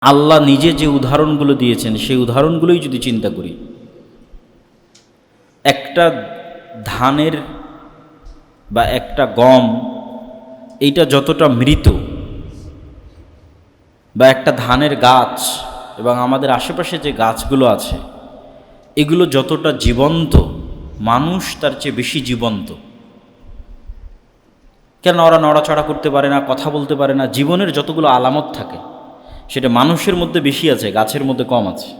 আল্লাহ নিজে যে উদাহরণগুলো দিয়েছেন সেই উদাহরণগুলোই যদি চিন্তা করি, একটা ধানের বা একটা গম এইটা যতটা মৃত, বা একটা ধানের গাছ এবং আমাদের আশেপাশে যে গাছগুলো আছে এগুলো যতটা জীবন্ত, মানুষ তার চেয়ে বেশি জীবন্ত। কেন ওরা নড়াচড়া করতে পারে না, কথা বলতে পারে না? জীবনের যতগুলো আলামত থাকে সেটা মানুষের মধ্যে বেশি আছে, গাছের মধ্যে কম আছে।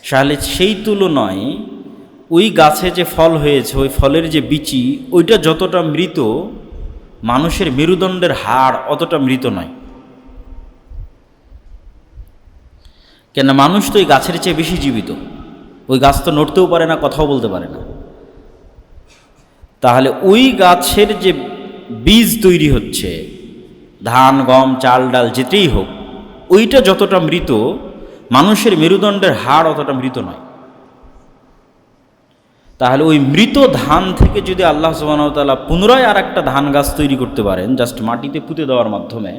তাহলে সেই তুলনায় ওই গাছে যে ফল হয়েছে, ওই ফলের যে বিচি, ওইটা যতটা মৃত, মানুষের মেরুদণ্ডের হাড় অতটা মৃত নয়। কেন? মানুষ তো ওই গাছের চেয়ে বেশি জীবিত। ওই গাছ তো নড়তেও পারে না, কথাও বলতে পারে না। তাহলে ওই গাছের যে বীজ তৈরি হচ্ছে, ধান, গম, চাল, ডাল যেটাই হোক, ওইটা যতটা মৃত, মানুষের মেরুদণ্ডের হাড় অতটা মৃত নয়। তাহলে ওই মৃত ধান থেকে যদি আল্লাহ সুবহানাহু ওয়া তাআলা পুনরায় আর একটা ধান গাছ তৈরি করতে পারেন, জাস্ট মাটিতে পুঁতে দেওয়ার মাধ্যমে,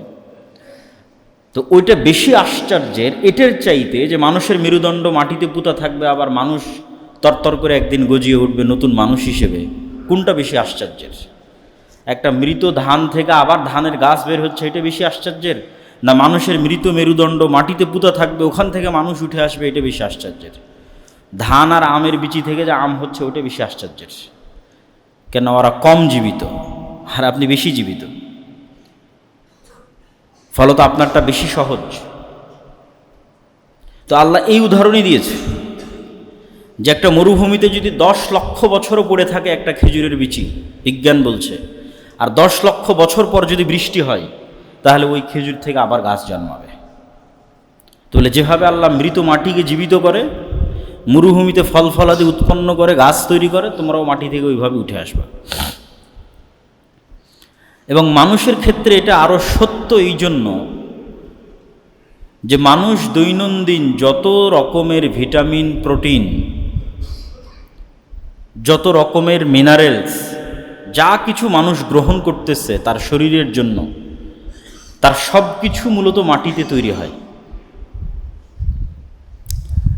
তো ওইটা বেশি আশ্চর্যের এটার চাইতে যে মানুষের মেরুদণ্ড মাটিতে পুঁতা থাকবে, আবার মানুষ তরতর করে একদিন গজিয়ে উঠবে নতুন মানুষ হিসেবে। কোনটা বেশি আশ্চর্যের? একটা মৃত ধান থেকে আবার ধানের গাছ বের হচ্ছে, এটা বেশি আশ্চর্যের? না মানুষের মৃত মেরুদণ্ড মাটিতে পুঁতা থাকবে, ওখান থেকে মানুষ উঠে আসবে, এটা বেশি আশ্চর্যের? ধান আর আমের বিচি থেকে যে আম হচ্ছে, ওটা বেশি আশ্চর্যের। কেন? ওরা কম জীবিত আর আপনি বেশি জীবিত, ফলত আপনারটা বেশি সহজ। তো আল্লাহ এই উদাহরণই দিয়েছে যে একটা মরুভূমিতে যদি 10 লক্ষ বছরও পড়ে থাকে একটা খেজুরের বিচি, বিজ্ঞান বলছে, আর 10 লক্ষ বছর পর যদি বৃষ্টি হয়, তাহলে ওই খেজুর থেকে আবার গাছ জন্মাবে। তাহলে যেভাবে আল্লাহ মৃত মাটিকে জীবিত করে, মরুভূমিতে ফল ফলাদি উৎপন্ন করে, গাছ তৈরি করে, তোমরাও মাটি থেকে ওইভাবে উঠে আসবে। এবং মানুষের ক্ষেত্রে এটা আরও সত্য এই জন্য যে মানুষ দৈনন্দিন যত রকমের ভিটামিন, প্রোটিন, যত রকমের মিনারেলস, যা কিছু মানুষ গ্রহণ করতেছে তার শরীরের জন্য, তার সব কিছু মূলত মাটিতে তৈরি হয়।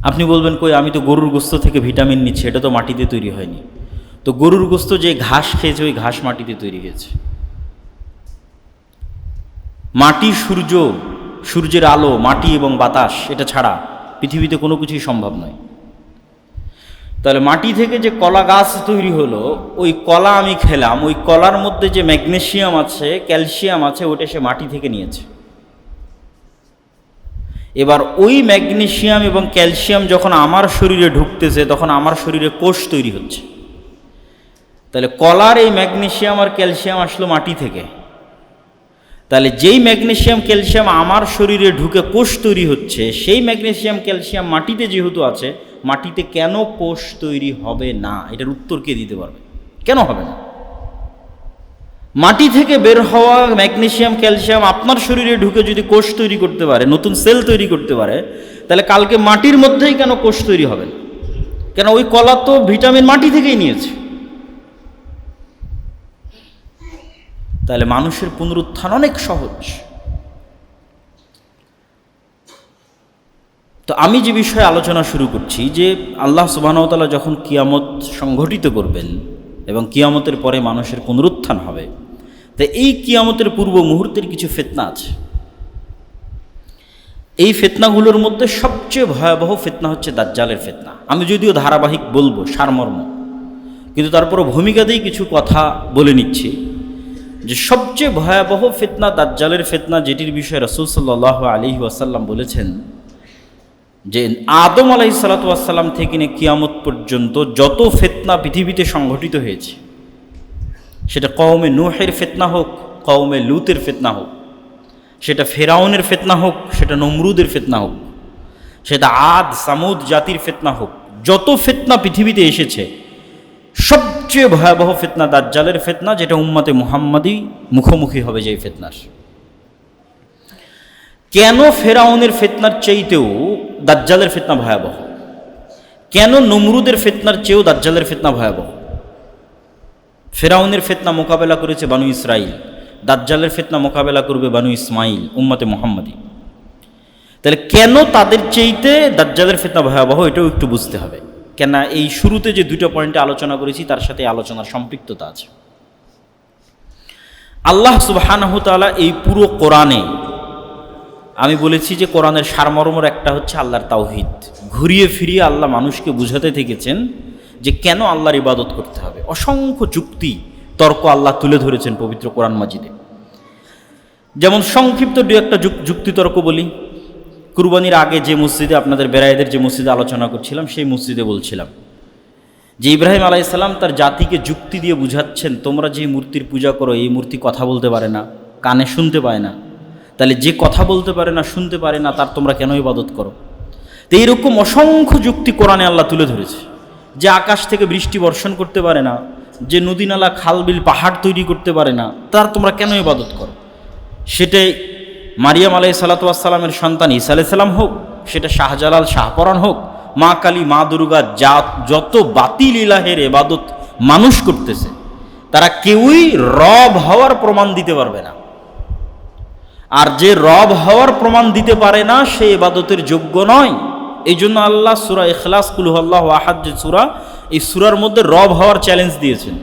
আপনি বলবেন, কই আমি তো গরুর গোস্ত থেকে ভিটামিন নিচ্ছি, এটা তো মাটিতে তৈরি হয়নি। তো গরুর গোস্ত যে ঘাস খেয়েছে, ওই ঘাস মাটিতে তৈরি হয়েছে। মাটি, সূর্য, সূর্যের আলো, মাটি এবং বাতাস, এটা ছাড়া পৃথিবীতে কোনো কিছুই সম্ভব নয়। তাহলে মাটি থেকে যে কলা গাছ তৈরি হলো, ওই কলা আমি খেলাম, ওই কলার মধ্যে যে ম্যাগনেসিয়াম আছে, ক্যালসিয়াম আছে, ওটা সে মাটি থেকে নিয়েছে। এবার ওই ম্যাগনেসিয়াম এবং ক্যালসিয়াম যখন আমার শরীরে ঢুকতেছে, তখন আমার শরীরে কোষ তৈরি হচ্ছে। তাহলে কলার এই ম্যাগনেসিয়াম আর ক্যালসিয়াম আসলো মাটি থেকে। তাহলে যেই ম্যাগনেসিয়াম ক্যালসিয়াম আমার শরীরে ঢুকে কোষ তৈরি হচ্ছে, সেই ম্যাগনেসিয়াম ক্যালসিয়াম মাটিতে যেহেতু আছে, মাটিতে কেন কোষ তৈরি হবে না? এটার উত্তর কে দিতে পারবে? কেন হবে না? মাটি থেকে বের হওয়া ম্যাগনেসিয়াম ক্যালসিয়াম আপনার শরীরে ঢুকে যদি কোষ তৈরি করতে পারে, নতুন সেল তৈরি করতে পারে, তাহলে কালকে মাটির মধ্যেই কেন কোষ তৈরি হবে না? কেন? ওই কলা তো ভিটামিন মাটি থেকেই নিয়েছে। তাহলে মানুষের পুনরুত্থান অনেক সহজ। তো আমি যে বিষয়ে আলোচনা শুরু করছি, যে আল্লাহ সুবহানাহু ওয়া তাআলা যখন কিয়ামত সংঘটিত করবেন এবং কিয়ামতের পরে মানুষের পুনরুত্থান হবে, তো এই কিয়ামতের পূর্ব মুহূর্তের কিছু ফিতনা আছে। এই ফিতনাগুলোর মধ্যে সবচেয়ে ভয়াবহ ফিতনা হচ্ছে দাজ্জালের ফিতনা। আমি যদিও ধারাবাহিক বলবো সারমর্ম, কিন্তু তারপরও ভূমিকাতেই কিছু কথা বলে নিচ্ছি যে সবচেয়ে ভয়াবহ ফিতনা দাজ্জালের ফিতনা, যেটির বিষয়ে রাসূল সাল্লাল্লাহু আলাইহি ওয়াসাল্লাম বলেছেন যে আদম আলাইহিস সালাতু ওয়াস সালাম থেকে নিয়ে কিয়ামত পর্যন্ত যত ফিতনা পৃথিবীতে সংঘটিত হয়েছে, সেটা কওমে নূহের ফিতনা হোক, কওমে লূতের ফিতনা হোক, সেটা ফেরাউনের ফিতনা হোক, সেটা নমরুদের ফিতনা হোক, সেটা আদ সামুদ জাতির ফিতনা হোক, যত ফিতনা পৃথিবীতে এসেছে, সবচেয়ে ভয়াবহ ফিতনা দাজ্জালের ফিতনা, যেটা উম্মতে মুহাম্মাদি মুখোমুখি হবে যেই ফিতনার। কেন ফেরাউনের ফিতনার চাইতেও দাজ্জালের ফিতনা ভয়াবহ? কেন নমরুদের ফিতনার চেয়েও দাজ্জালের ফিতনা ভয়াবহ? ফেরাউনের ফিতনা মোকাবেলা করেছে বানু ইসরাইল, দাজ্জালের ফিতনা মোকাবেলা করবে বানু ইসমাইল, উম্মতে মুহাম্মাদি। তাহলে কেন তাদের চাইতে দাজ্জালের ফিতনা ভয়াবহ এটাও একটু বুঝতে হবে। কেন এই শুরুতে যে দুটো পয়েন্টে আলোচনা করেছি তার সাথে আলোচনার সম্পৃক্ততা আছে। আল্লাহ সুবহানাহু তাআলা এই পুরো কোরআনে, আমি বলেছি যে কোরআনের সারমর্মর একটা হচ্ছে আল্লাহর তাওহীদ। ঘুরিয়ে ফিরিয়ে আল্লাহ মানুষকে বুঝাতে থেকেছেন যে কেন আল্লাহর ইবাদত করতে হবে। অসংখ্য যুক্তি তর্ক আল্লাহ তুলে ধরেছেন পবিত্র কোরআন মাজিদে। যেমন সংক্ষিপ্ত দু একটা যুক্তি তর্ক বলি। কুরবানির আগে যে মসজিদে আপনাদের বেরায়েদের যে মসজিদে আলোচনা করছিলাম, সেই মসজিদে বলছিলাম যে ইব্রাহিম আলাইহিস সালাম তার জাতিকে যুক্তি দিয়ে বুঝাচ্ছেন, তোমরা যে মূর্তির পূজা করো এই মূর্তি কথা বলতে পারে না, কানে শুনতে পায় না, তাহলে যে কথা বলতে পারে না, শুনতে পারে না, তার তোমরা কেন ইবাদত করো? তো এইরকম অসংখ্য যুক্তি কোরআনে আল্লাহ তুলে ধরেছে। যে আকাশ থেকে বৃষ্টি বর্ষণ করতে পারে না, যে নদী নালা খাল বিল পাহাড় তৈরি করতে পারে না, তার তোমরা কেন ইবাদত করো? সেটাই মারিয়াম আলাইহিস সালাতু ওয়াস সালামের সন্তান ঈসা আলাইহিস সালাম হোক, সেটা শাহজালাল শাহপরান হোক, মা কালী মা দুর্গা, যত বাতিল ইলাহের ইবাদত মানুষ করতেছে, তারা কেউই রব হওয়ার প্রমাণ দিতে পারবে না। আর যে রব হওয়ার প্রমাণ দিতে পারে না সে ইবাদতের যোগ্য নয়। এই জন্য আল্লাহ সূরা ইখলাস কুল হুয়াল্লাহু আহাদ যে সূরা, এই সূরার মধ্যে রব হওয়ার চ্যালেঞ্জ দিয়েছেন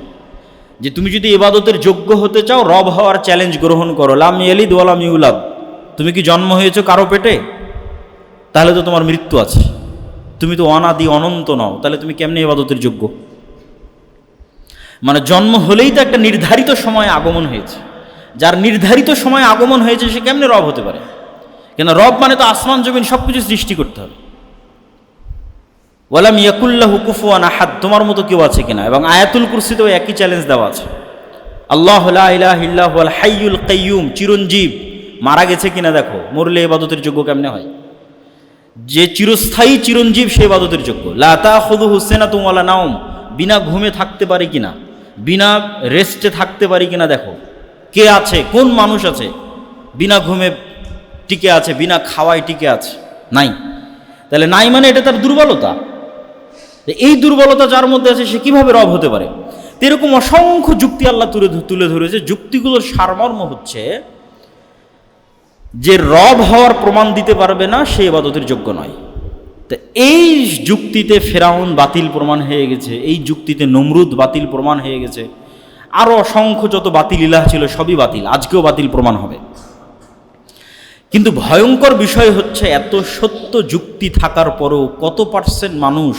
যে তুমি যদি ইবাদতের যোগ্য হতে চাও, রব হওয়ার চ্যালেঞ্জ গ্রহণ করো। লাম ইয়ালিদ ওয়া লাম ইউলাদ, তুমি কি জন্ম হয়েছো কারো পেটে? তাহলে তো তোমার মৃত্যু আছে। তুমি তো অনাদি অনন্ত নও, তাহলে তুমি কেমনে ইবাদতের যোগ্য? মানে জন্ম হলেই তো একটা নির্ধারিত সময় আগমন হয়েছে। যার নির্ধারিত সময় আগমন হয়েছে সে কেমনে রব হতে পারে? কেন রব মানে তো আসমান জমিন সব কিছু সৃষ্টি করতে হবে। ওয়ালাম ইয়াকুল্লাহু কুফুয়ান আহাদ, তোমার মতো কেউ আছে কিনা? এবং আয়াতুল কুরসিতেও একই চ্যালেঞ্জ দেওয়া আছে। আল্লাহু লা ইলাহা ইল্লা হুয়াল হাইয়ুল কাইয়্যুম, চিরঞ্জীব, মারা গেছে কিনা দেখো, মরলে ইবাদতের যোগ্য কেমনে হয়? যে চিরস্থায়ী চিরঞ্জীব সে ইবাদতের যোগ্য। লা তাখুযুহু সিনাতুন ওয়ালা নাওম, বিনা ঘুমে থাকতে পারি কিনা, বিনা রেস্টে থাকতে পারি কিনা দেখো। কে আছে, কোন মানুষ আছে বিনা ঘুমে টিকে আছে, বিনা খাওয়ায় টিকে আছে? নাই। তাহলে নাই মানে এটা তার দুর্বলতা। এই দুর্বলতা যার মধ্যে আছে সে কিভাবে রব হতে পারে? এরকম অসংখ্য যুক্তি আল্লাহ তুলে ধরেছে। যুক্তিগুলোর সারমর্ম হচ্ছে যে রব হওয়ার প্রমাণ দিতে পারবে না সে ইবাদতের যোগ্য নয়। তো এই যুক্তিতে ফেরাউন বাতিল প্রমাণ হয়ে গেছে, এই যুক্তিতে নমরুদ বাতিল প্রমাণ হয়ে গেছে, আরও অসংখ্য যত বাতিল ইলাহ ছিল সবই বাতিল, আজকেও বাতিল প্রমাণ হবে। কিন্তু ভয়ঙ্কর বিষয় হচ্ছে এত সত্য যুক্তি থাকার পরেও কত পার্সেন্ট মানুষ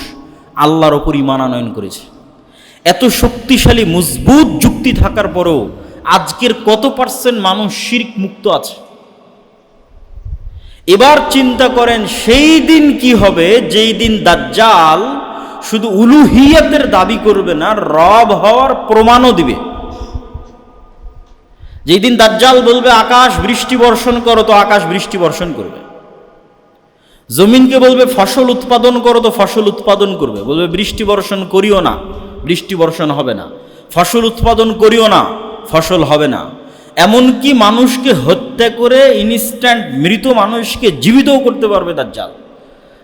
আল্লাহর ওপর ঈমান আনয়ন করেছে? এত শক্তিশালী মজবুত যুক্তি থাকার পরেও আজকের কত পার্সেন্ট মানুষ শিরক মুক্ত আছে? এবার চিন্তা করেন সেই দিন কি হবে যেই দিন দাজ্জাল শুধু উলুহিয়াতের দাবি করবে না, রব হওয়ার প্রমাণও দিবে। যেই দিন দাজ্জাল বলবে আকাশ বৃষ্টি বর্ষণ করো, তো আকাশ বৃষ্টি বর্ষণ করবে। জমিনকে বলবে ফসল উৎপাদন করো, তো ফসল উৎপাদন করবে। বলবে বৃষ্টি বর্ষণ করিও না, বৃষ্টি বর্ষণ হবে না। ফসল উৎপাদন করিও না, ফসল হবে না। এমনকি মানুষকে হত্যা করে ইনস্ট্যান্ট মৃত মানুষকে জীবিতও করতে পারবে দাজ্জাল।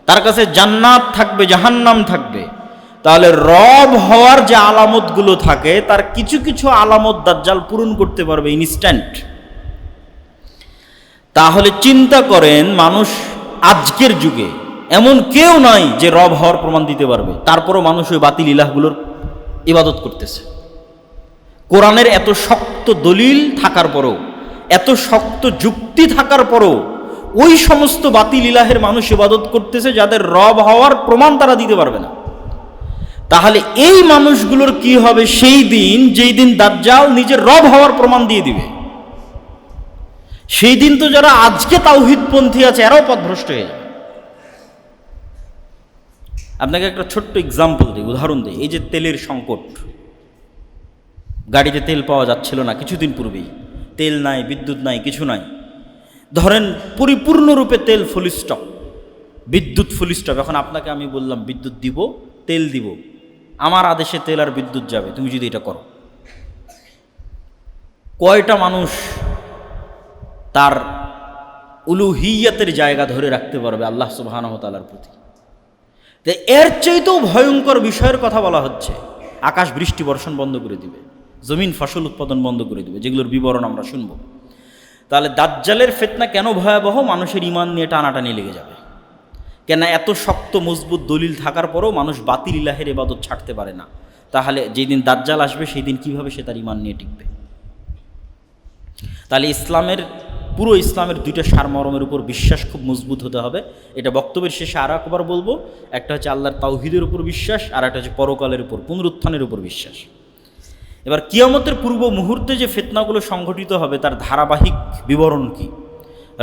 তার কাছে জান্নাত থাকবে, জাহান্নাম থাকবে। তাহলে রব হওয়ার যে আলামতগুলো থাকে তার কিছু কিছু আলামত দাজ্জাল পূরণ করতে পারবে ইনস্ট্যান্ট। তাহলে চিন্তা করেন মানুষ আজকের যুগে এমন কেউ নাই যে রব হওয়ার প্রমাণ দিতে পারবে, তারপরও মানুষ ওই বাতিল ইলাহগুলোর ইবাদত করতেছে। কোরআনের এত শক্ত দলিল থাকার পরেও, এত শক্ত যুক্তি থাকার পরেও ওই সমস্ত বাতিল ইলাহের মানুষ ইবাদত করতেছে যাদের রব হওয়ার প্রমাণ তারা দিতে পারবে না। তাহলে এই মানুষগুলোর কি হবে সেই দিন যেই দিন দাজ্জাল নিজের রব হওয়ার প্রমাণ দিয়ে দিবে? সেই দিন তো যারা আজকে তাওহীদপন্থী আছে এরাও পথভ্রষ্ট হয়ে যাবে। আপনাকে একটা ছোট্ট এক্সাম্পল দিই, উদাহরণ দিই। এই যে তেলের সংকট, গাড়িতে তেল পাওয়া যাচ্ছিল না কিছুদিন পূর্বেই, তেল নাই, বিদ্যুৎ নাই, কিছু নাই। ধরেন পরিপূর্ণরূপে তেল ফুল স্টপ, বিদ্যুৎ ফুল স্টপ। এখন আপনাকে আমি বললাম বিদ্যুৎ দিব, তেল দিব, আমার আদেশে তেল আর বিদ্যুৎ যাবে, তুমি যদি এটা করো, কয়টা মানুষ তার উলুহিয়াতের জায়গা ধরে রাখতে পারবে আল্লাহ সুবহানাহু ওয়া তাআলার প্রতি? তো এর চাইতেও ভয়ঙ্কর বিষয়ের কথা বলা হচ্ছে। আকাশ বৃষ্টি বর্ষণ বন্ধ করে দিবে, জমিন ফসল উৎপাদন বন্ধ করে দিবে, যেগুলোর বিবরণ আমরা শুনব। তাহলে দাজ্জালের ফিতনা কেন ভয়াবহ? মানুষের ঈমান নিয়ে টানাটানি লেগে যাবে। কেন এত শক্ত মজবুত দলিল থাকার পরেও মানুষ বাতিল ইলাহের ইবাদত ছাড়তে পারে না। তাহলে যেদিন দাজ্জাল আসবে সেই দিন কীভাবে সে তার ঈমান নিয়ে টিকবে? তাহলে পুরো ইসলামের দুইটা সারমর্মের উপর বিশ্বাস খুব মজবুত হতে হবে। এটা বক্তব্যের শেষে আর একবার বলবো। একটা হচ্ছে আল্লাহর তাওহীদের উপর বিশ্বাস, আর একটা হচ্ছে পরকালের উপর, পুনরুত্থানের উপর বিশ্বাস। এবার কিয়ামতের পূর্ব মুহূর্তে যে ফিতনাগুলো সংঘটিত হবে তার ধারাবাহিক বিবরণ কি?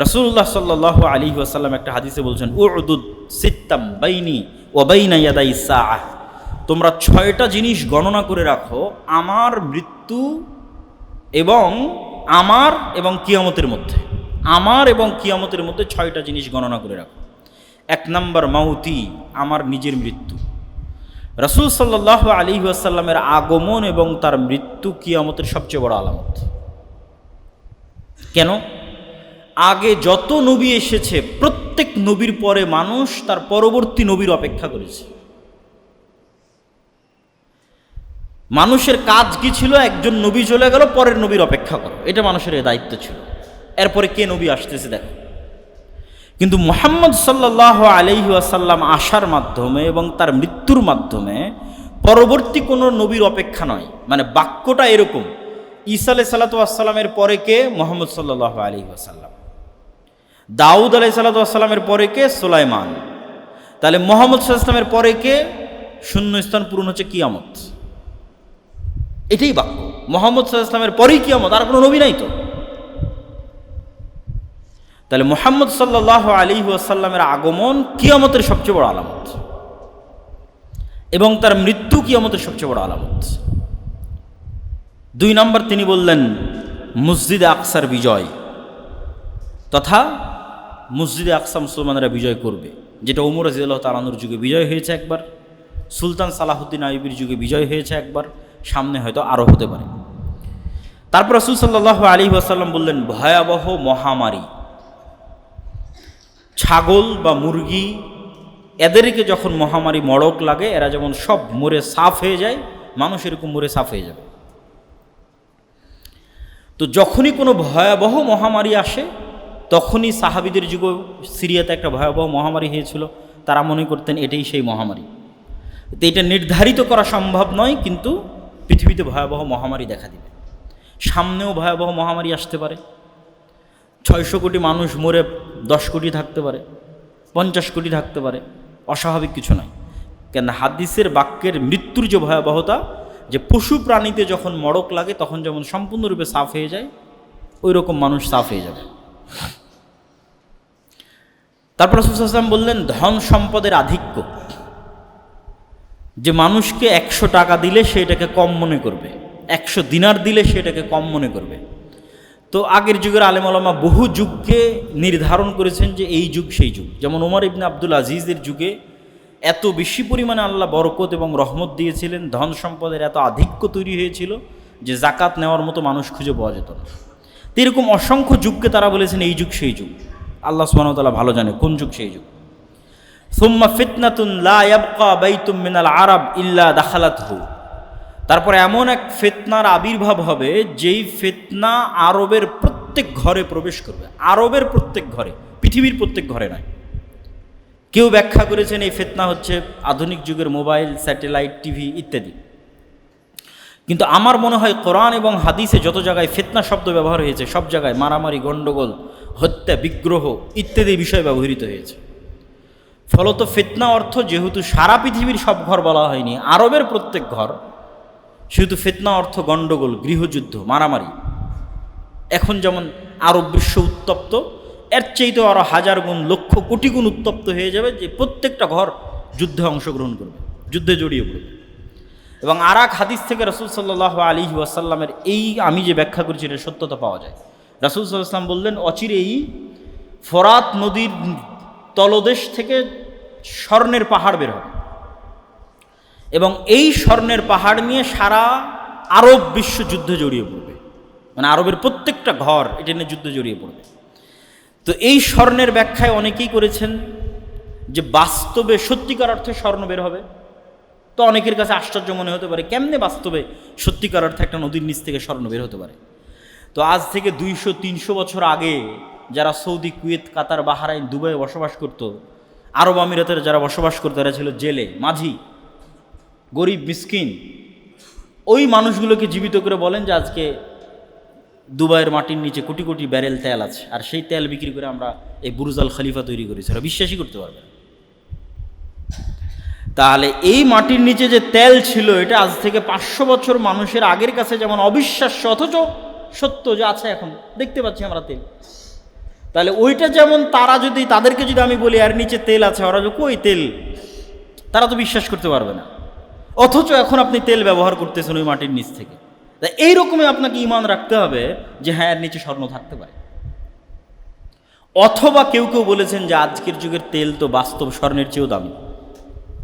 রাসূলুল্লাহ সাল্লাল্লাহু আলাইহি ওয়াসাল্লাম একটা হাদিসে বলছেন, উদুদ সিত্তাম বাইনি ওয়া বাইনা ইয়াদাই সাআহ, তোমরা 6টা জিনিস গণনা করে রাখো আমার মৃত্যু এবং কিয়ামতের মধ্যে। আমার এবং কিয়ামতের মধ্যে 6টা জিনিস গণনা করে রাখো। 1 নম্বর মাউতি, আমার নিজের মৃত্যু। রাসূল সাল্লাল্লাহু আলাইহি ওয়াসাল্লামের আগমন এবং তার মৃত্যু কিয়ামতের সবচেয়ে বড় আলামত। কেন? আগে যত নবী এসেছে প্রত্যেক নবীর পরে মানুষ তার পরবর্তী নবীর অপেক্ষা করেছে। মানুষের কাজ কি ছিল? একজন নবী চলে গেল, পরের নবীর অপেক্ষা করো, এটা মানুষের দায়িত্ব ছিল। এরপরে কে নবী আসতেছে দেখো। কিন্তু মুহাম্মদ সাল্লাল্লাহু আলাইহি ওয়াসাল্লাম আসার মাধ্যমে এবং তার মৃত্যুর মাধ্যমে পরবর্তী কোনো নবীর অপেক্ষা নয়। মানে বাক্যটা এরকম, ঈসা আলাইহিস সালাতু ওয়াস সালামের পরে কে? মুহাম্মদ সাল্লাল্লাহু আলাইহি ওয়াসাল্লাম। দাউদ আলাইহিস সালাতু ওয়াস সালামের পরে কে? সুলাইমান। তাহলে মুহাম্মদ সাল্লাল্লাহু আলাইহি ওয়াসাল্লামের পরে কে? শূন্যস্থান পূরণ হচ্ছে কিয়ামত। এটাই বাক্য, মুহাম্মদ সাল্লাল্লাহু আলাইহি ওয়াসাল্লামের পরেই কিয়ামত, আর কোনো নবী নাই তো। তাহলে মুহাম্মদ সাল্লাল্লাহু আলাইহি ওয়াসাল্লামের আগমন কিয়ামতের সবচেয়ে বড় আলামত এবং তার মৃত্যু কিয়ামতের সবচেয়ে বড় আলামত। 2 নম্বর তিনি বললেন মসজিদে আকসার বিজয়, তথা মসজিদে আকসা মুসলমানেরা বিজয় করবে, যেটা ওমর রাদিয়াল্লাহু তাআলা আনহুর যুগে বিজয় হয়েছে একবার, সুলতান সালাহুদ্দিন আইয়ুবীর যুগে বিজয় হয়েছে একবার, সামনে হয়তো আরও হতে পারে। তারপর রাসূল সাল্লাল্লাহু আলাইহি ওয়াসাল্লাম বললেন ভয়াবহ মহামারী, ছাগল বা মুরগি এদেরকে যখন মহামারী মড়ক লাগে, এরা যেমন সব মরে সাফ হয়ে যায়, মানুষ এরকম মরে সাফ হয়ে যাবে। তো যখনই কোনো ভয়াবহ মহামারী আসে তখনই সাহাবীদের যুগে সিরিয়াতে একটা ভয়াবহ মহামারী হয়েছিল, তারা মনে করতেন এটাই সেই মহামারী। তো এটা নির্ধারিত করা সম্ভব নয়, কিন্তু পৃথিবীতে ভয়াবহ মহামারী দেখা দিবে, সামনেও ভয়াবহ মহামারী আসতে পারে। 600 কোটি মানুষ মরে 10 কোটি থাকতে পারে, 50 কোটি থাকতে পারে, অস্বাভাবিক কিছু নয়। কেন হাদিসের বাক্যের মৃত্যুর যে ভয়াবহতা, যে পশু প্রাণীতে যখন মড়ক লাগে তখন যেমন সম্পূর্ণরূপে সাফ হয়ে যায়, ওই রকম মানুষ সাফ হয়ে যাবে। তারপর রাসূল সাল্লাল্লাহু আলাইহি ওয়াসাল্লাম বললেন ধন সম্পদের আধিক্য, যে মানুষকে 100 টাকা দিলে সে এটাকে কম মনে করবে, 100 দিনার দিলে সে এটাকে কম মনে করবে। তো আগের যুগের আলেম ওলামা বহু যুগকে নির্ধারণ করেছেন যে এই যুগ সেই যুগ। যেমন ওমর ইবনে আব্দুল আজিজের যুগে এত বেশি পরিমাণে আল্লাহ বরকত এবং রহমত দিয়েছিলেন, ধন সম্পদের এত আধিক্য তৈরি হয়েছিল যে জাকাত নেওয়ার মতো মানুষ খুঁজে পাওয়া যেত না। তো এরকম অসংখ্য যুগকে তারা বলেছেন এই যুগ সেই যুগ। আল্লাহ সুবহানাহু ওয়া তাআলা ভালো জানে কোন যুগ সেই যুগ। সুম্মা ফিতনাতুন লা ইয়াবকা বাইতুম মিনাল আরাব ইল্লা দাখালাতহু, তারপরে এমন এক ফিতনার আবির্ভাব হবে যেই ফিতনা আরবের প্রত্যেক ঘরে প্রবেশ করবে, আরবের প্রত্যেক ঘরে, পৃথিবীর প্রত্যেক ঘরে নয়। কেউ ব্যাখ্যা করেছেন এই ফিতনা হচ্ছে আধুনিক যুগের মোবাইল, স্যাটেলাইট, টিভি ইত্যাদি। কিন্তু আমার মনে হয় কোরআন এবং হাদিসে যত জায়গায় ফিতনা শব্দ ব্যবহার হয়েছে সব জায়গায় মারামারি, গণ্ডগোল, হত্যা, বিগ্রহ ইত্যাদি বিষয় ব্যবহৃত হয়েছে। ফলত ফিতনা অর্থ যেহেতু সারা পৃথিবীর সব ঘর বলা হয়নি, আরবের প্রত্যেক ঘর, সেহেতু ফিতনা অর্থ গণ্ডগোল, গৃহযুদ্ধ, মারামারি। এখন যেমন আরব বিশ্ব উত্তপ্ত, এর চাইতে আরও 1000 গুণ, লক্ষ কোটি গুণ উত্তপ্ত হয়ে যাবে, যে প্রত্যেকটা ঘর যুদ্ধে অংশগ্রহণ করবে, যুদ্ধে জড়িয়ে পড়বে। এবং আর এক হাদিস থেকে রাসূল সাল্লাল্লাহু আলাইহি ওয়াসাল্লামের এই আমি যে ব্যাখ্যা করছি এর সত্যতা পাওয়া যায়। রাসূল সাল্লাল্লাহু আলাইহি ওয়াসাল্লাম বললেন অচিরেই ফরাত নদীর তলদেশ থেকে স্বর্ণের পাহাড় বের হবে এবং এই স্বর্ণের পাহাড় নিয়ে সারা আরব বিশ্ব যুদ্ধে জড়িয়ে পড়বে, মানে আরবের প্রত্যেকটা ঘর এটা নিয়ে যুদ্ধে জড়িয়ে পড়বে। তো এই স্বর্ণের ব্যাখ্যায় অনেকেই করেছেন যে বাস্তবে সত্যিকার অর্থে স্বর্ণ বের হবে। তো অনেকের কাছে আশ্চর্য মনে হতে পারে কেমনে বাস্তবে সত্যিকার অর্থে একটা নদীর নিচ থেকে স্বর্ণ বের হতে পারে। তো আজ থেকে 200-300 বছর আগে যারা সৌদি, কুয়েত, কাতার, বাহরাইন, দুবাইয়ে বসবাস করত, আরব আমিরাতের যারা বসবাস করতো, এরা ছিল জেলে, মাঝি, গরিব, মিসকিন। ওই মানুষগুলোকে জীবিত করে বলেন যে আজকে দুবাইয়ের মাটির নিচে কোটি কোটি ব্যারেল তেল আছে, আর সেই তেল বিক্রি করে আমরা এই বুরুজ আল খলিফা তৈরি করেছি। ওরা বিশ্বাসই করতে পারবে না। তাহলে এই মাটির নিচে যে তেল ছিল, এটা আজ থেকে 500 বছর মানুষের আগের কাছে যেমন অবিশ্বাস্য, অথচ সত্য যে আছে, এখন দেখতে পাচ্ছি আমরা তেল। তাহলে ওইটা যেমন তাদেরকে যদি আমি বলি এর নিচে তেল আছে, ওরা যে কই তেল, তারা তো বিশ্বাস করতে পারবে না। অথচ এখন আপনি তেল ব্যবহার করতেছেন ওই মাটির নিচ থেকে। তাই এইরকমই আপনাকে ঈমান রাখতে হবে যে হ্যাঁ, এর নিচে স্বর্ণ থাকতে পারে। অথবা কেউ কেউ বলেছেন যে আজকের যুগের তেল তো বাস্তব স্বর্ণের চেয়েও দামি,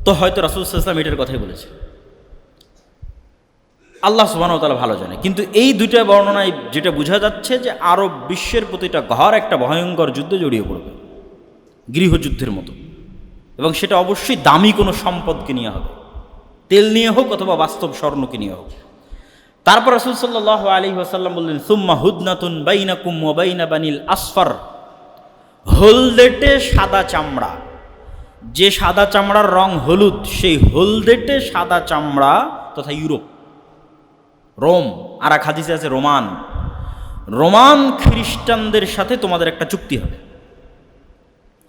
তো হয়তো রাসূল সাল্লাল্লাহু আলাইহি ওয়াসাল্লাম এটার কথাই বলেছে। আল্লাহ সুবহানাহু ওয়া তাআলা ভালো জানে। কিন্তু এই দুইটা বর্ণনায় যেটা বোঝা যাচ্ছে যে আরব বিশ্বের প্রতিটা ঘর একটা ভয়ঙ্কর যুদ্ধে জড়িয়ে পড়বে, গৃহযুদ্ধের মতো, এবং সেটা অবশ্যই দামি কোনো সম্পদকে নিয়ে হবে, তেল নিয়ে হোক অথবা বাস্তব স্বর্ণকে নিয়ে হোক। তারপর রাসূল সাল্লাল্লাহু আলাইহি ওয়াসাল্লাম বললেন, সুম্মা হুদনাতুন বাইনাকুম ওয়া বাইনা বানিল আসফার, হলদেটে সাদা চামড়া, যে সাদা চামড়ার রং হলুদ, সেই হলদেটে সাদা চামড়া তথা ইউরোপ, রোম, আর এক হাদিসে আছে রোমান খ্রিস্টানদের সাথে তোমাদের একটা চুক্তি হবে।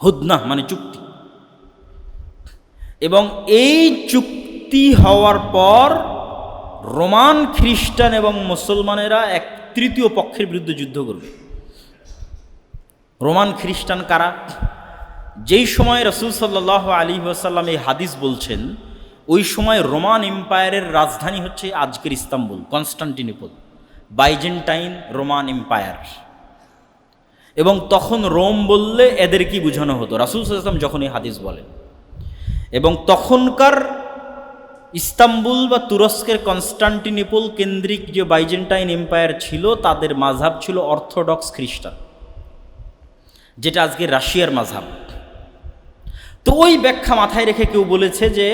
হুদনা মানে চুক্তি। এবং এই চুক্তি হওয়ার পর রোমান খ্রিস্টান এবং মুসলমানেরা এক তৃতীয় পক্ষের বিরুদ্ধে যুদ্ধ করবে। রোমান খ্রিস্টান কারা? যেই সময় রাসূল সাল্লাল্লাহু আলাইহি ওয়াসাল্লাম এই হাদিস বলছেন, ওই সময় রোমান এম্পায়ারের রাজধানী হচ্ছে আজকের Istanbul, Constantinople, Byzantine Roman empire. এবং তখন রোম বললে এদের কি বোঝানো হতো রাসূল সাল্লাল্লাহু আলাইহি ওয়াসাল্লাম যখন এই হাদিস বলেন। এবং তখনকার ইস্তাম্বুল বা তুরস্কের কনস্টান্টিনোপল কেন্দ্রিক যে বাইজেন্টাইন এম্পায়ার ছিল, তাদের মাযহাব ছিল অর্থোডক্স খ্রিস্টান, যেটা আজকে রাশিয়ার মাযহাব। তো ওই ব্যাখ্যা মাথায় রেখে কেউ বলেছে যে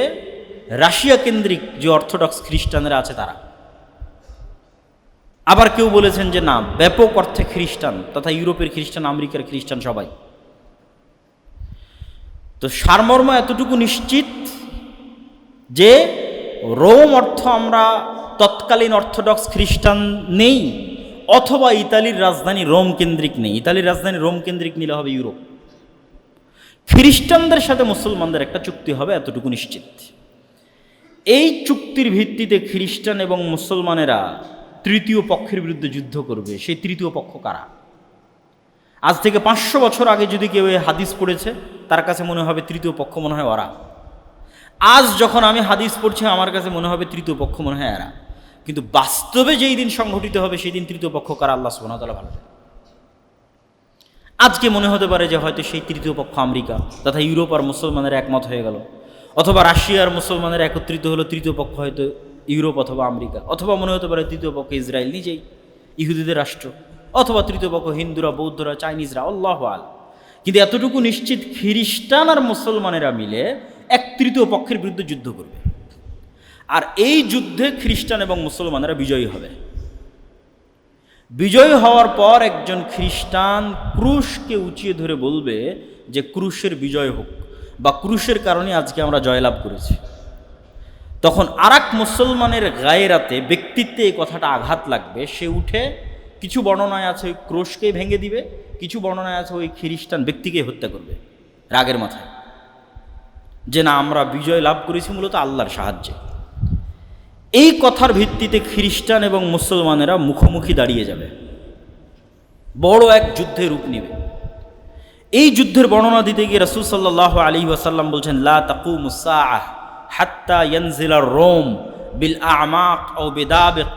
রাশিয়া কেন্দ্রিক যে অর্থোডক্স খ্রিস্টানরা আছে তারা। আবার কেউ বলেছেন যে না, ব্যাপক অর্থে খ্রিস্টান তথা ইউরোপের খ্রিস্টান, আমেরিকার খ্রিস্টান, সবাই। তো সারমর্ম এতটুকু নিশ্চিত যে রোম অর্থ আমরা তৎকালীন অর্থোডক্স খ্রিস্টান নেই, অথবা ইতালির রাজধানী রোম কেন্দ্রিক নেই। ইতালির রাজধানী রোম কেন্দ্রিক নিলে হবে ইউরোপ। খ্রিস্টানদের সাথে মুসলমানদের একটা চুক্তি হবে, এতটুকু নিশ্চিত। এই চুক্তির ভিত্তিতে খ্রিস্টান এবং মুসলমানেরা তৃতীয় পক্ষের বিরুদ্ধে যুদ্ধ করবে। সেই তৃতীয় পক্ষ কারা? আজ থেকে 500 বছর আগে যদি কেউ এই হাদিস পড়েছে, তার কাছে মনে হবে তৃতীয় পক্ষ মনে হয় ওরা। আজ যখন আমি হাদিস পড়ছি, আমার কাছে মনে হবে তৃতীয় পক্ষ মনে হয় এরা। কিন্তু বাস্তবে যেই দিন সংঘটিত হবে সেই দিন তৃতীয় পক্ষ কারা আল্লাহ সুবহানাহু ওয়া তাআলা ভালো জানেন। আজকে মনে হতে পারে যে হয়তো সেই তৃতীয় পক্ষ আমেরিকা তথা ইউরোপ আর মুসলমানের একমত হয়ে গেল, অথবা রাশিয়া আর মুসলমানের একত্রিত হলো, তৃতীয় পক্ষ হয়তো ইউরোপ অথবা আমেরিকা, অথবা মনে হতে পারে তৃতীয় পক্ষ ইসরায়েল নিজেই, ইহুদিদের রাষ্ট্র, অথবা তৃতীয় পক্ষ হিন্দুরা, বৌদ্ধরা, চাইনিজরা, আল্লাহু আ'লাম। কিন্তু এতটুকু নিশ্চিত, খ্রিস্টান আর মুসলমানেরা মিলে এক তৃতীয় পক্ষের বিরুদ্ধে যুদ্ধ করবে। আর এই যুদ্ধে খ্রিস্টান এবং মুসলমানেরা বিজয়ী হবে। বিজয়ী হওয়ার পর একজন খ্রিস্টান ক্রুশকে উঁচিয়ে ধরে বলবে যে ক্রুশের বিজয় হোক, বা ক্রুশের কারণে আজকে আমরা জয়লাভ করেছি। তখন আরেক মুসলমানের গায়রাতে, ব্যক্তিত্বে এই কথাটা আঘাত লাগবে। সে উঠে, কিছু বর্ণনায় আছে ওই ক্রুশকেই ভেঙে দিবে, কিছু বর্ণনায় আছে ওই খ্রিস্টান ব্যক্তিকেই হত্যা করবে রাগের মাথায়, যে না, আমরা বিজয় লাভ করেছি মূলত আল্লাহর সাহায্যে। এই কথার ভিত্তিতে খ্রিস্টান এবং মুসলমানেরা মুখোমুখি দাঁড়িয়ে যাবে, বড় এক যুদ্ধে রূপ নেবে। এই যুদ্ধের বর্ণনা দিতে গিয়ে রাসূল সাল্লাল্লাহু আলাইহি ওয়াসাল্লাম বলছেন, লা তাকুমুস সাআহ হাত্তা ইয়ানজিলা রোম বিল আমাক আও বিদাবিক,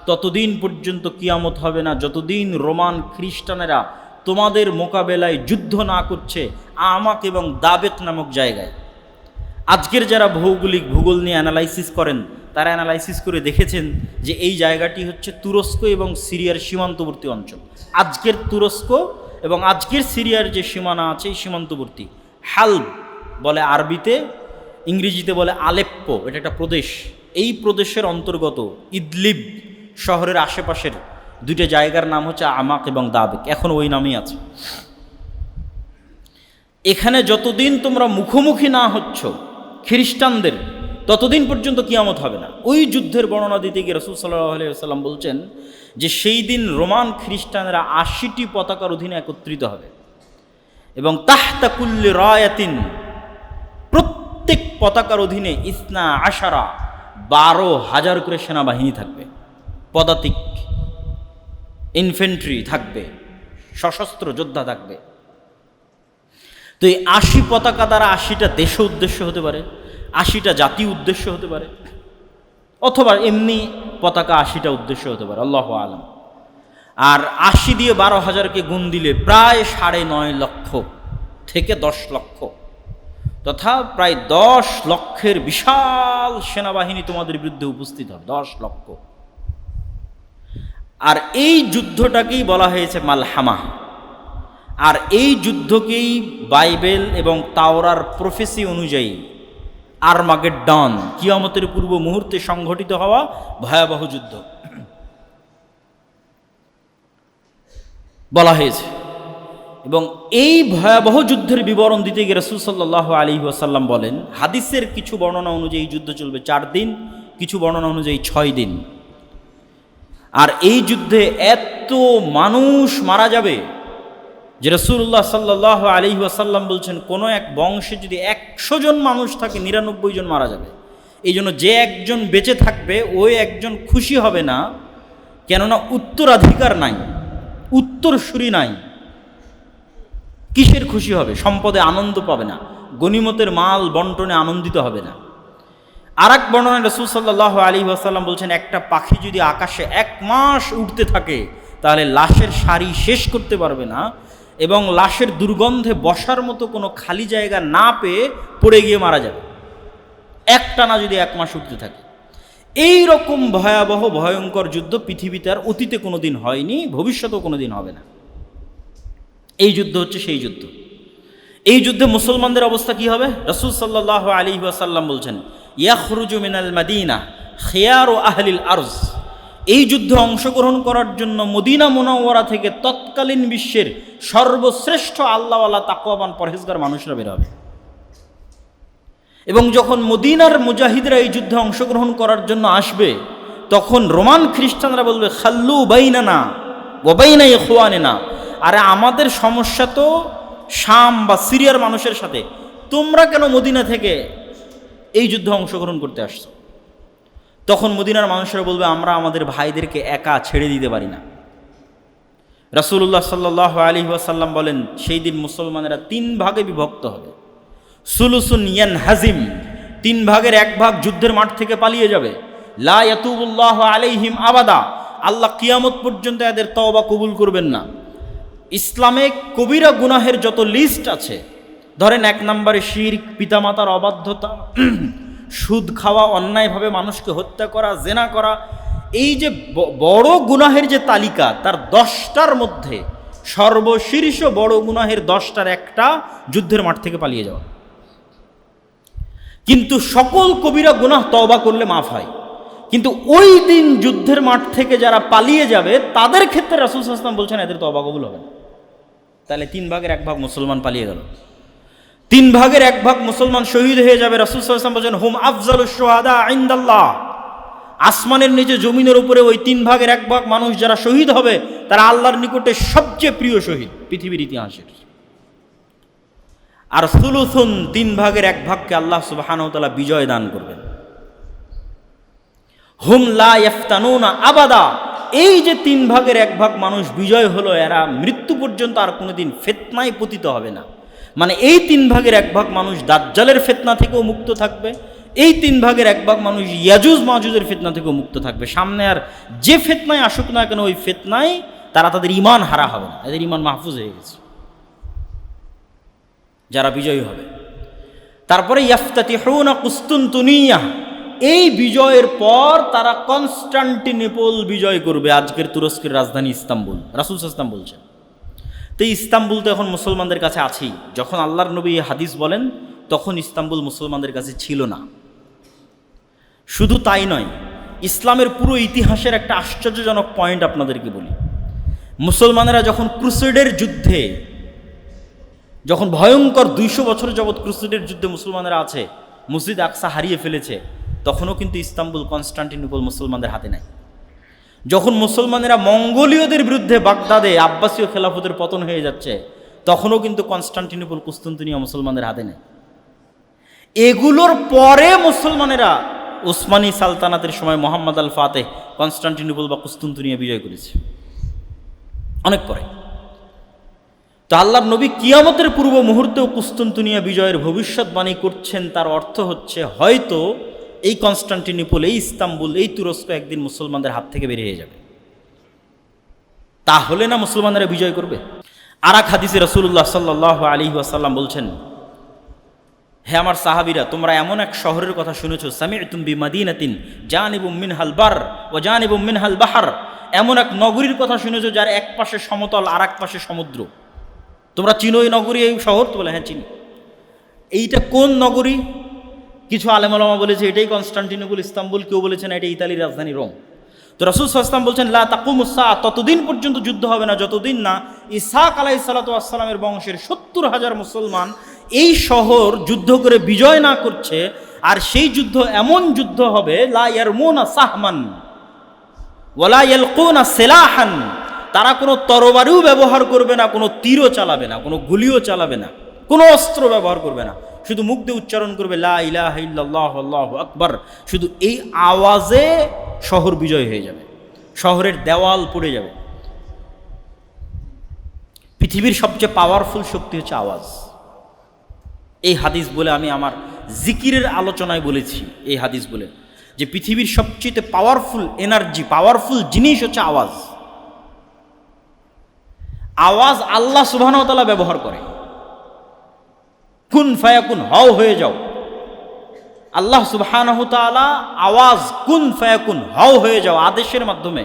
ততদিন পর্যন্ত কিয়ামত হবে না যতদিন রোমান খ্রিস্টানেরা তোমাদের মোকাবেলায় যুদ্ধ না করছে আমাক এবং দাবেক নামক জায়গায়। আজকের যারা ভূগোল নিয়ে অ্যানালাইসিস করেন, তারা অ্যানালাইসিস করে দেখেছেন যে এই জায়গাটি হচ্ছে তুরস্ক এবং সিরিয়ার সীমান্তবর্তী অঞ্চল। আজকের তুরস্ক এবং আজকের সিরিয়ার যে সীমানা আছে, এই সীমান্তবর্তী হালব বলে আরবিতে, ইংরেজিতে বলে আলেপ্পো, এটা একটা প্রদেশ। এই প্রদেশের অন্তর্গত ইদলিব শহরের আশেপাশের দুইটা জায়গার নাম হচ্ছে আমাক এবং দাবেক, এখন ওই নামই আছে। এখানে যতদিন তোমরা মুখোমুখি না হচ্ছ খ্রিস্টানদের, ততদিন পর্যন্ত কিয়ামত হবে না। ওই যুদ্ধের বর্ণনা দিতে গিয়ে রাসূল সাল্লাল্লাহু আলাইহি ওয়াসাল্লাম বলছেন যে সেই দিন রোমান খ্রিস্টানরা 80টি পতাকার অধীনে একত্রিত হবে এবং তাহতা কুল্লি রায়াতিন, প্রত্যেক পতাকার অধীনে ইসনা আশারা 12,000 করে সেনাবাহিনী থাকবে, পদাতিক ইনফেন্ট্রি থাকবে, সশস্ত্র যোদ্ধা থাকবে। তো এই 80 পতাকা দ্বারা 80টা দেশ উদ্দেশ্য হতে পারে, 80টা জাতি উদ্দেশ্য হতে পারে, অথবা এমনি পতাকা 80টা উদ্দেশ্য হতে পারে, আল্লাহু আলাম। আর 80 দিয়ে 12,000কে গুণ দিলে প্রায় 9.5 লক্ষ থেকে 10 লক্ষ, তথা প্রায় 10 লক্ষের বিশাল সেনাবাহিনী তোমাদের বিরুদ্ধে উপস্থিত হবে, 10 লক্ষ। আর এই যুদ্ধটাকেই বলা হয়েছে মালহামা। আর এই যুদ্ধকেই বাইবেল এবং তাওরার প্রফেসি অনুযায়ী আরমাগেড্ডন, কিয়ামতের পূর্ব মুহূর্তে সংঘটিত হওয়া ভয়াবহ যুদ্ধ বলা হয়েছে। এবং এই ভয়াবহ যুদ্ধের বিবরণ দিতে গিয়ে রাসূল সাল্লাল্লাহু আলাইহি ওয়াসাল্লাম বলেন, হাদিসের কিছু বর্ণনা অনুযায়ী যুদ্ধ চলবে 4 দিন, কিছু বর্ণনা অনুযায়ী 6 দিন। আর এই যুদ্ধে এত মানুষ মারা যাবে যে রাসূলুল্লাহ সাল্লাল্লাহু আলাইহি ওয়াসাল্লাম বলছেন, কোনো এক বংশে যদি 100 জন মানুষ থাকে 99 জন মারা যাবে। এই জন্য যে একজন বেঁচে থাকবে ওই একজন খুশি হবে না, কেননা উত্তরাধিকার নাই, উত্তরসূরি নাই। কিসের খুশি হবে? সম্পদে আনন্দ পাবে না, গনিমতের মাল বন্টনে আনন্দিত হবে না। আর এক বর্ণনায় রাসূল সাল্লাল্লাহু আলাইহি ওয়াসাল্লাম বলছেন, একটা পাখি যদি আকাশে 1 মাস উঠতে থাকে তাহলে লাশের সারি শেষ করতে পারবে না, এবং লাশের দুর্গন্ধে বসার মতো কোনো খালি জায়গা না পেয়ে পড়ে গিয়ে মারা যাবে, একটানা যদি 1 মাস উঠতে থাকে। এই রকম ভয়াবহ ভয়ঙ্কর যুদ্ধ পৃথিবীতে আর অতীতে কোনো দিন হয়নি, ভবিষ্যতেও কোনো দিন হবে না। এই যুদ্ধ হচ্ছে সেই যুদ্ধ। এই যুদ্ধে মুসলমানদের অবস্থা কি হবে? রাসূল সাল্লাল্লাহু আলাইহি ওয়াসাল্লাম বলছেন, ইয়াখরুজু মিনাল মাদিনা খিয়ারু আহলিল আরজ। এই যুদ্ধে অংশগ্রহণ করার জন্য মদিনা মুনাওয়ারা থেকে তৎকালীন বিশ্বের সর্বশ্রেষ্ঠ আল্লাহওয়ালা তাকওয়াবান পরহেজগার মানুষরা বের হবে। এবং যখন মদিনার মুজাহিদরা এই যুদ্ধে অংশগ্রহণ করার জন্য আসবে, তখন রোমান খ্রিস্টানরা বলবে, খাল্লু বাইনানা ওয়া বাইনা ইখওয়ানিনা, আরে আমাদের সমস্যা তো শাম বা সিরিয়ার মানুষের সাথে, তোমরা কেন মদিনা থেকে এই যুদ্ধে অংশগ্রহণ করতে আসছো? তখন মদিনার মানুষেরা বলবে, আমরা আমাদের ভাইদেরকে একা ছেড়ে দিতে পারি না। রাসূলুল্লাহ সাল্লাল্লাহু আলাইহি ওয়াসাল্লাম বলেন, সেই দিন মুসলমানেরা 3 ভাগে বিভক্ত হবে। সুলুসুন ইয়ানহাজিম, 3 ভাগের 1 ভাগ যুদ্ধের মাঠ থেকে পালিয়ে যাবে। লা ইয়াতুবুল্লাহু আলাইহিম আবাদা, আল্লাহ কিয়ামত পর্যন্ত এদের তওবা কবুল করবেন না। ইসলামে কবিরা গুনাহের যত লিস্ট আছে, ধরেন 1 নম্বরে শিরক, পিতামাতার অবাধ্যতা, সুদ খাওয়া, অন্যায়ভাবে মানুষকে হত্যা করা, জেনা করা, এই যে বড় গুনাহের যে তালিকা, তার 10টার মধ্যে সর্বশীর্ষ বড় গুনাহের 10টার একটা যুদ্ধের মাঠ থেকে পালিয়ে যাওয়া। কিন্তু সকল কবিরা গুনাহ তওবা করলে মাফ হয়, কিন্তু ওই দিন যুদ্ধের মাঠ থেকে যারা পালিয়ে যাবে তাদের ক্ষেত্রে রাসূল সাল্লাল্লাহু আলাইহি ওয়াসাল্লাম বলছেন এদের তওবা কবুল হবে না। তাহলে 3 ভাগের 1 ভাগ মুসলমান পালিয়ে গেল, 3 ভাগের 1 ভাগ মুসলমান শহীদ হয়ে যাবে। রাসূল সাল্লাল্লাহু আলাইহি ওয়াসাল্লাম বলেন, হুম আফজালুশ শুহাদা ইনদাল্লাহ, আসমানের নিচে জমিনের উপরে ওই 3 ভাগের 1 ভাগ মানুষ যারা শহীদ হবে তারা আল্লাহর নিকটে সবচেয়ে প্রিয় শহীদ পৃথিবীর ইতিহাসের। আর সুলুসুন, 3 ভাগের 1 ভাগকে আল্লাহ সুবহানাহু ওয়া তাআলা বিজয় দান করবেন। হুম লা ইফতানুনা আবাদা, এই যে 3 ভাগের 1 ভাগ মানুষ বিজয় হলো, এরা মৃত্যু পর্যন্ত আর কোনোদিন ফিতনায় পতিত হবে না। মানে এই 3 ভাগের 1 ভাগ মানুষ দাজ্জালের ফিতনা থেকেও মুক্ত থাকবে, এই 3 ভাগের 1 ভাগ মানুষ ইয়াজুজ মাজুজের ফিতনা থেকেও মুক্ত থাকবে। সামনে আর যে ফিতনায় আসুক না কেন, ওই ফিতনায় তারা তাদের ঈমান হারা হবে না, এদের ঈমান মাহফুজ হয়ে গেছে যারা বিজয়ী হবে। তারপরে ইয়াফতাতিহুনা কুস্তুনতুনিয়া, এই বিজয়ের পর তারা কনস্টান্টিনোপল বিজয় করবে, আজকের তুরস্কের রাজধানী ইস্তাম্বুল। রাসূল সাল্লাল্লাহু আলাইহি ওয়াসাল্লাম বলছেন। তো ইস্তাম্বুল তো এখন মুসলমানদের কাছে আছেই। যখন আল্লাহর নবী হাদিস বলেন তখন ইস্তাম্বুল মুসলমানদের কাছে ছিল না। শুধু তাই নয়, ইসলামের পুরো ইতিহাসের একটা আশ্চর্যজনক পয়েন্ট আপনাদেরকে বলি। মুসলমানেরা যখন ক্রুসেডের যুদ্ধে, যখন ভয়ঙ্কর 200 বছর যাবৎ ক্রুসেডের যুদ্ধে মুসলমানেরা আছে, মসজিদ আকসা হারিয়ে ফেলেছে, তখনও কিন্তু ইস্তাম্বুল, কনস্টান্টিনোপল মুসলমানদের হাতে নাই। যখন মুসলমানেরা মঙ্গোলীয়দের বিরুদ্ধে বাগদাদে আব্বাসীয় খেলাফতের পতন হয়ে যাচ্ছে, তখনও কিন্তু কনস্টান্টিনোপল, কুস্তুনতুনিয়া মুসলমানদের হাতে নেই। এগুলোর পরে মুসলমানেরা উসমানী সালতানাতের সময় মোহাম্মদ আল ফাতেহ কনস্টান্টিনোপল বা কুস্তুনতুনিয়া বিজয় করেছে, অনেক পরে। তো আল্লাহর নবী কিয়ামতের পূর্ব মুহূর্তেও কুস্তুনতুনিয়া বিজয়ের ভবিষ্যৎবাণী করছেন। তার অর্থ হচ্ছে হয়তো এই কনস্টান্টিনোপল, এই ইস্তাম্বুল, এই তুরস্ক একদিন মুসলমানদের হাত থেকে বেরিয়ে যাবে। তাহলে না মুসলমানেরা বিজয় করবে। আর এক হাদিসে রাসূলুল্লাহ সাল্লাল্লাহু আলাইহি ওয়াসাল্লাম বলছেন, হে আমার সাহাবীরা, তোমরা এমন এক শহরের কথা শুনেছো, সামি'তুম বিমাদিনাতিন জানিবুম মিনহাল বার ওয়া জানিবুম মিনহাল বাহর, এমন এক নগরীর কথা শুনেছো যার এক পাশে সমতল আর এক পাশে সমুদ্র। তোমরা চিনো এই নগরী, এই শহর? তো বলে হ্যাঁ চিনি। এইটা কোন নগরী? কিছু আলেম ওলামা বলেছে এটাই কনস্টান্টিনোপল, ইস্তাম্বুল, কেউ বলেছেন এটা ইতালির রাজধানী রোম। তো রাসূল সাল্লাল্লাহু আলাইহি ওয়াসাল্লাম বলছেন, লা তাকুমুস সাআ, ততদিন পর্যন্ত যুদ্ধ হবে না যতদিন না ইসহাক আলাইহিস সালাতু ওয়াস সালামের বংশের 70,000 মুসলমান এই শহর যুদ্ধ করে বিজয় না করছে। আর সেই যুদ্ধ এমন যুদ্ধ হবে, লা ইয়ারমুনা সাহমান ওয়ালা ইয়ালকুনা সিলাহান, তারা কোনো তরবারিও ব্যবহার করবে না, কোনো তীরও চালাবে না, কোনো গুলিও চালাবে না, কোনো অস্ত্র ব্যবহার করবে না, শুধু মুখ দিয়ে উচ্চারণ করবে লা ইলাহা ইল্লাল্লাহু আল্লাহু আকবার। শুধু এই আওয়াজে শহর বিজয় হয়ে যাবে, শহরের দেওয়াল পড়ে যাবে। পৃথিবীর সবচেয়ে পাওয়ারফুল শক্তি হচ্ছে আওয়াজ। এই হাদিস বলে আমি আমার জিকিরের আলোচনায় বলেছি, এই হাদিস বলে যে পৃথিবীর সবচেয়ে পাওয়ারফুল এনার্জি, পাওয়ারফুল জিনিস হচ্ছে আওয়াজ। আওয়াজ আল্লাহ সুবহানাহু ওয়া তাআলা ব্যবহার করে। কুন ফায়াকুন, হও হয়ে যাও। আল্লাহ সুবহানাহু ওয়া তাআলা আওয়াজ কুন ফায়াকুন, হও হয়ে যাও আদেশের মাধ্যমে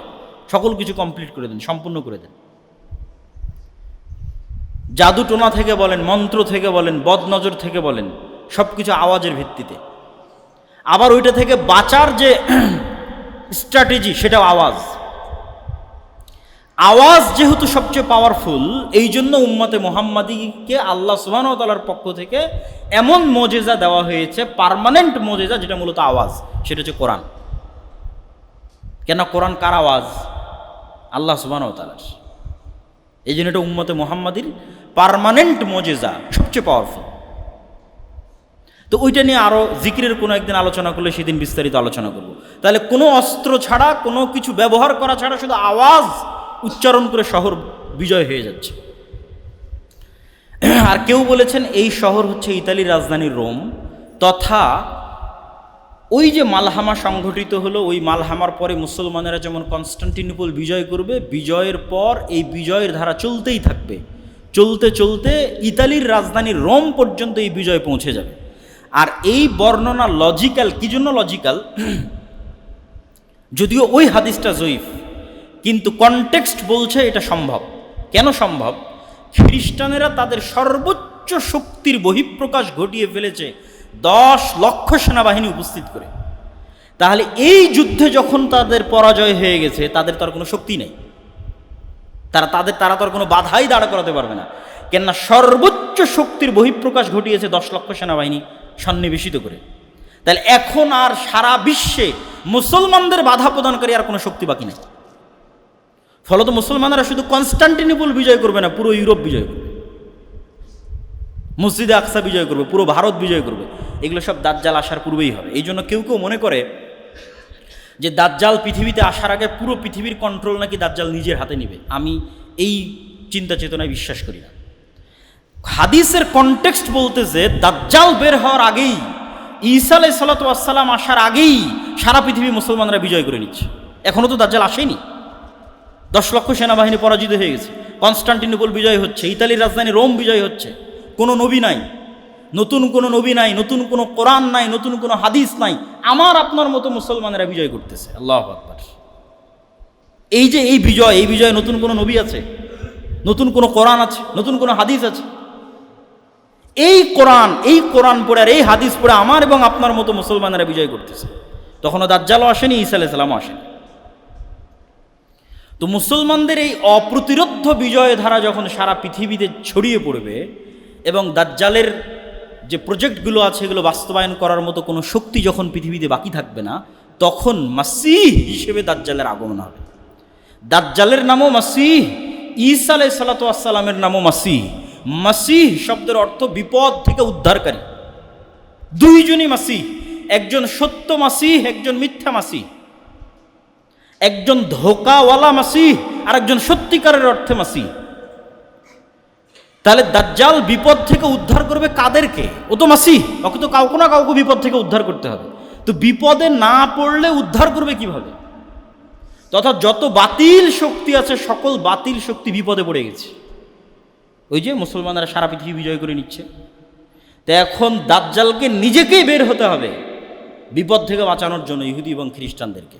সকল কিছু কমপ্লিট করে দেন, সম্পূর্ণ করে দেন। জাদু টোনা থেকে বলেন, মন্ত্র থেকে বলেন, বদনজর থেকে বলেন, সব কিছু আওয়াজের ভিত্তিতে। আবার ওইটা থেকে বাঁচার যে স্ট্র্যাটেজি, সেটাও আওয়াজ। আওয়াজ যেহেতু সবচেয়ে পাওয়ারফুল, এই জন্য উম্মতে মুহাম্মাদীকে আল্লাহ সুবহানাহু ওয়া তাআলার পক্ষ থেকে এমন মুজিজা দেওয়া হয়েছে, পার্মানেন্ট মুজিজা, যেটা মূলত আওয়াজ, সেটা হচ্ছে কোরআন। কেন কোরআন কার আওয়াজ? আল্লাহ সুবহানাহু ওয়া তাআলার। এই জন্য এটা উম্মতে মুহাম্মাদীর পার্মানেন্ট মুজিজা, সবচেয়ে পাওয়ারফুল। তো ওইটা নিয়ে আরও জিকিরের কোনো একদিন আলোচনা করলে সেদিন বিস্তারিত আলোচনা করব। তাহলে কোনো অস্ত্র ছাড়া, কোনো কিছু ব্যবহার করা ছাড়া শুধু আওয়াজ উচ্চারণ করে শহর বিজয় হয়ে যাচ্ছে। আর কেউ বলেছেন এই শহর হচ্ছে ইতালির রাজধানী রোম, তথা ওই যে মালহামা সংঘটিত হলো, ওই মালহামার পরে মুসলমানেরা যেমন কনস্টান্টিনোপল বিজয় করবে, বিজয়ের পর এই বিজয়ের ধারা চলতেই থাকবে, চলতে চলতে ইতালির রাজধানী রোম পর্যন্ত এই বিজয় পৌঁছে যাবে। আর এই বর্ণনা লজিক্যাল। কি জন্য লজিক্যাল? যদিও ওই হাদিসটা জয়ীফ, কিন্তু কনটেক্সট বলছে এটা সম্ভব। কেন সম্ভব? খ্রিস্টানেরা তাদের সর্বোচ্চ শক্তির বহিঃপ্রকাশ ঘটিয়ে ফেলেছে 10 লক্ষ সেনাবাহিনী উপস্থিত করে। তাহলে এই যুদ্ধে যখন তাদের পরাজয় হয়ে গেছে, তাদের তো আর কোনো শক্তি নেই, তারা তো আর কোনো বাধাই দাঁড় করাতে পারবে না। কেননা সর্বোচ্চ শক্তির বহিঃপ্রকাশ ঘটিয়েছে 10 লক্ষ সেনাবাহিনী সন্নিবেশিত করে। তাহলে এখন আর সারা বিশ্বে মুসলমানদের বাধা প্রদানকারী আর কোনো শক্তি বাকি নেই। ফলত মুসলমানরা শুধু কনস্টান্টিনোপল বিজয় করবে না, পুরো ইউরোপ বিজয় করবে, মসজিদে আকসা বিজয় করবে, পুরো ভারত বিজয় করবে। এগুলো সব দাজ্জাল আসার পূর্বেই হবে। এই জন্য কেউ কেউ মনে করে যে দাজ্জাল পৃথিবীতে আসার আগে পুরো পৃথিবীর কন্ট্রোল নাকি দাজ্জাল নিজের হাতে নেবে। আমি এই চিন্তা চেতনায় বিশ্বাস করি না। হাদিসের কনটেক্সট বলতেছে দাজ্জাল বের হওয়ার আগেই, ঈসা আলাইহিস সালাতু ওয়াস সালাম আসার আগেই সারা পৃথিবী মুসলমানরা বিজয় করে নিচ্ছে। এখনও তো দাজ্জাল আসেনি। 10 লক্ষ সেনাবাহিনী পরাজিত হয়ে গেছে, কনস্টান্টিনোপল বিজয় হচ্ছে, ইতালির রাজধানী রোম বিজয় হচ্ছে। কোনো নবী নাই, নতুন কোনো নবী নাই, নতুন কোনো কোরআন নাই, নতুন কোনো হাদিস নাই, আমার আপনার মতো মুসলমানেরা বিজয় করতেছে। আল্লাহু আকবার। এই যে এই বিজয়, নতুন কোনো নবী আছে, নতুন কোনো কোরআন আছে, নতুন কোনো হাদিস আছে? এই কোরআন পড়ে আর এই হাদিস পড়ে আমার এবং আপনার মতো মুসলমানেরা বিজয় করতেছে। তখনও দাজ্জালও আসেনি, ঈসা আলাইহিস সালামও আসেনি। তো মুসলমানদের এই অপ্রতিরোধ্য বিজয় ধারা যখন সারা পৃথিবীতে ছড়িয়ে পড়বে এবং দাজ্জালের যে প্রজেক্টগুলো আছে এগুলো বাস্তবায়ন করার মতো কোনো শক্তি যখন পৃথিবীতে বাকি থাকবে না, তখন মাসীহ হিসেবে দাজ্জালের আগমন হবে। দাজ্জালের নামও মাসীহ, ঈসা আলাইহিস সালাতু ওয়াস সালামের নামও মাসীহ। মাসীহ শব্দের অর্থ বিপদ থেকে উদ্ধারকারী। দুইজনই মাসীহ, একজন সত্য মাসীহ, একজন মিথ্যা মাসীহ। একজন ধোকাওয়ালা মাসীহ আর একজন সত্যিকারের অর্থে মাসীহ। তাহলে দাজ্জাল বিপদ থেকে উদ্ধার করবে কাদেরকে? ও তো মাসীহ, ওকে তো কাউকে না কাউকে বিপদ থেকে উদ্ধার করতে হবে। তো বিপদে না পড়লে উদ্ধার করবে কিভাবে? তথা যত বাতিল শক্তি আছে সকল বাতিল শক্তি বিপদে পড়ে গেছে। ওই যে মুসলমানরা সারা পৃথিবী বিজয় করে নিচ্ছে। তো এখন দাজ্জালকে নিজেকেই বের হতে হবে বিপদ থেকে বাঁচানোর জন্য, ইহুদি এবং খ্রিস্টানদেরকে।